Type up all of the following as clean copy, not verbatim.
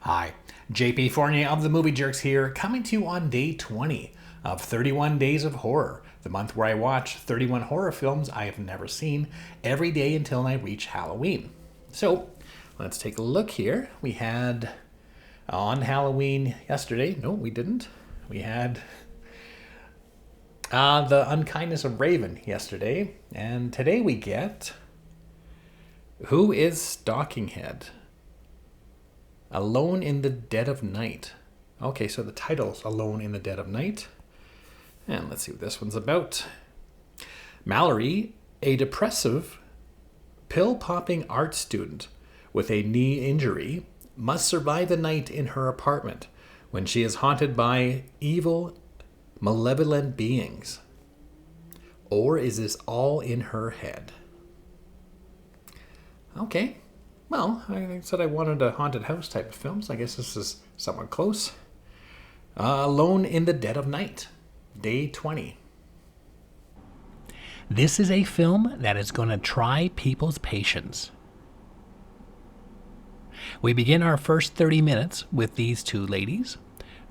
Hi, JP Fournier of the Movie Jerks here, coming to you on day 20 of 31 Days of Horror, the month where I watch 31 horror films I have never seen every day until I reach Halloween. So, let's take a look here. We had on Halloween yesterday, no, we didn't. We had The Unkindness of Raven yesterday, and today we get Who is Stockinghead? Alone in the Dead of Night. Okay, so the title's Alone in the Dead of Night. And let's see what this one's about. Mallory, a depressive, pill-popping art student with a knee injury, must survive the night in her apartment when she is haunted by evil, malevolent beings. Or is this all in her head? Okay. Well, I said I wanted a haunted house type of film, so I guess this is somewhat close. Alone in the Dead of Night, day 20. This is a film that is going to try people's patience. We begin our first 30 minutes with these two ladies,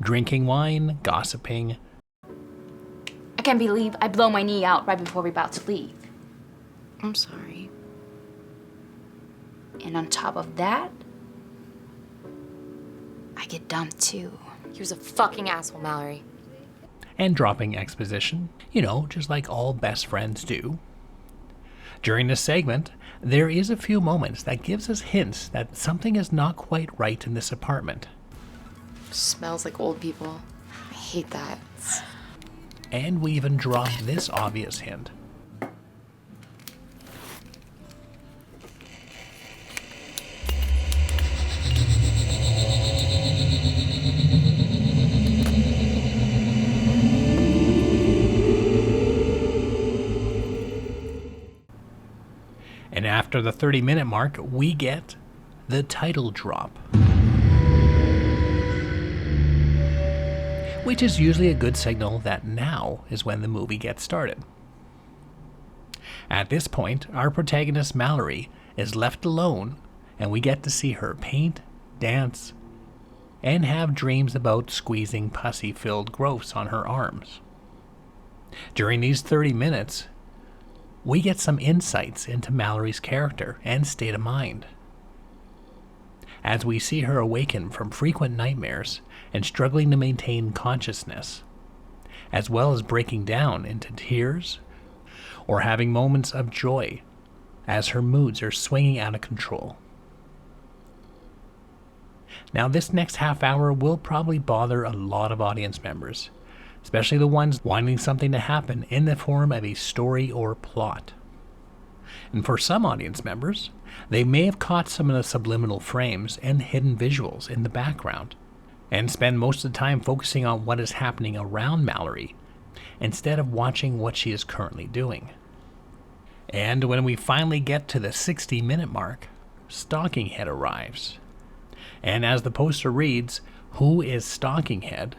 drinking wine, gossiping. I can't believe I blow my knee out right before we're about to leave. I'm sorry. And on top of that, I get dumped too. He was a fucking asshole, Mallory. And dropping exposition, just like all best friends do. During this segment, there is a few moments that gives us hints that something is not quite right in this apartment. Smells like old people. I hate that. And we even drop this obvious hint. And after the 30-minute mark, we get the title drop, which is usually a good signal that now is when the movie gets started. At this point, our protagonist Mallory is left alone, and we get to see her paint, dance, and have dreams about squeezing pussy-filled growths on her arms. During these 30 minutes, we get some insights into Mallory's character and state of mind, as we see her awaken from frequent nightmares and struggling to maintain consciousness, as well as breaking down into tears or having moments of joy as her moods are swinging out of control. Now, this next half hour will probably bother a lot of audience members, especially the ones wanting something to happen in the form of a story or plot. And for some audience members, they may have caught some of the subliminal frames and hidden visuals in the background, and spend most of the time focusing on what is happening around Mallory, instead of watching what she is currently doing. And when we finally get to the 60-minute mark, Stockinghead arrives. And as the poster reads, "Who is Stockinghead?"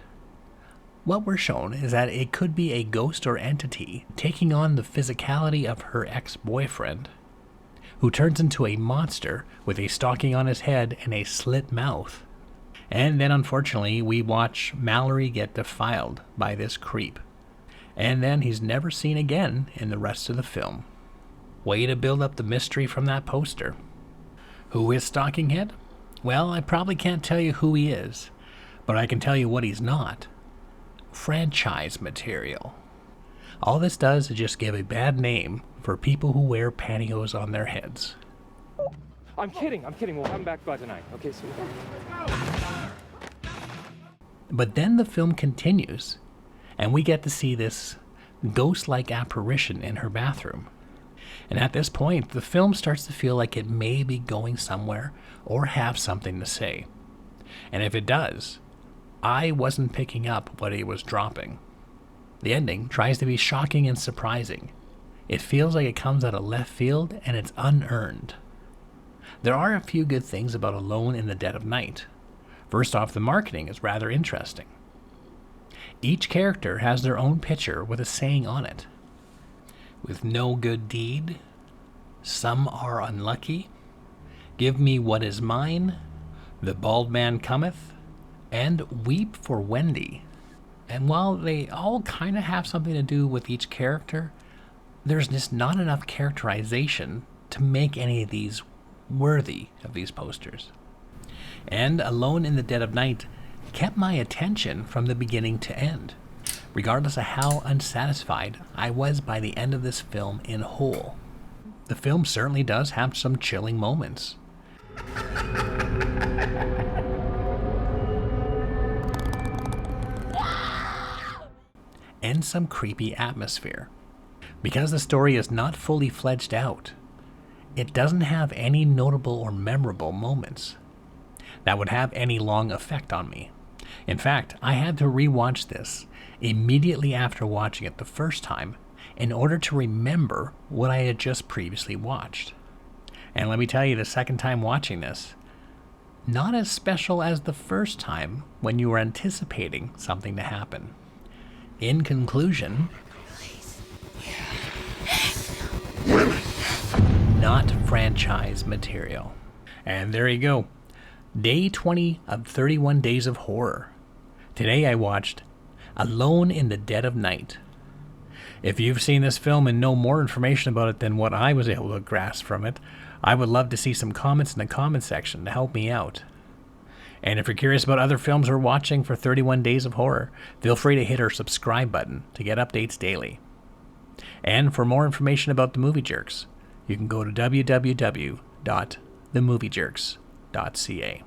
what we're shown is that it could be a ghost or entity taking on the physicality of her ex-boyfriend, who turns into a monster with a stocking on his head and a slit mouth. And then unfortunately, we watch Mallory get defiled by this creep. And then he's never seen again in the rest of the film. Way to build up the mystery from that poster. Who is Stockinghead? Well, I probably can't tell you who he is, but I can tell you what he's not. Franchise material. All this does is just give a bad name for people who wear pantyhose on their heads. I'm kidding. We'll come back by tonight. Okay, so... But then the film continues, and we get to see this ghost-like apparition in her bathroom. And at this point, the film starts to feel like it may be going somewhere or have something to say. And if it does, I wasn't picking up what it was dropping. The ending tries to be shocking and surprising. It feels like it comes out of left field and it's unearned. There are a few good things about Alone in the Dead of Night. First off, the marketing is rather interesting. Each character has their own picture with a saying on it. With no good deed, some are unlucky. Give me what is mine. The Bald Man Cometh, and Weep for Wendy. And while they all kind of have something to do with each character, there's just not enough characterization to make any of these worthy of these posters. And Alone in the Dead of Night kept my attention from the beginning to end, regardless of how unsatisfied I was by the end of this film in whole. The film certainly does have some chilling moments. And some creepy atmosphere. Because the story is not fully fledged out, it doesn't have any notable or memorable moments that would have any long effect on me. In fact, I had to rewatch this immediately after watching it the first time in order to remember what I had just previously watched. And let me tell you, the second time watching this, not as special as the first time when you were anticipating something to happen. In conclusion, not franchise material. And there you go. Day 20 of 31 Days of Horror. Today I watched Alone in the Dead of Night. If you've seen this film and know more information about it than what I was able to grasp from it, I would love to see some comments in the comment section to help me out. And if you're curious about other films we're watching for 31 Days of Horror, feel free to hit our subscribe button to get updates daily. And for more information about the Movie Jerks, you can go to www.themoviejerks.ca.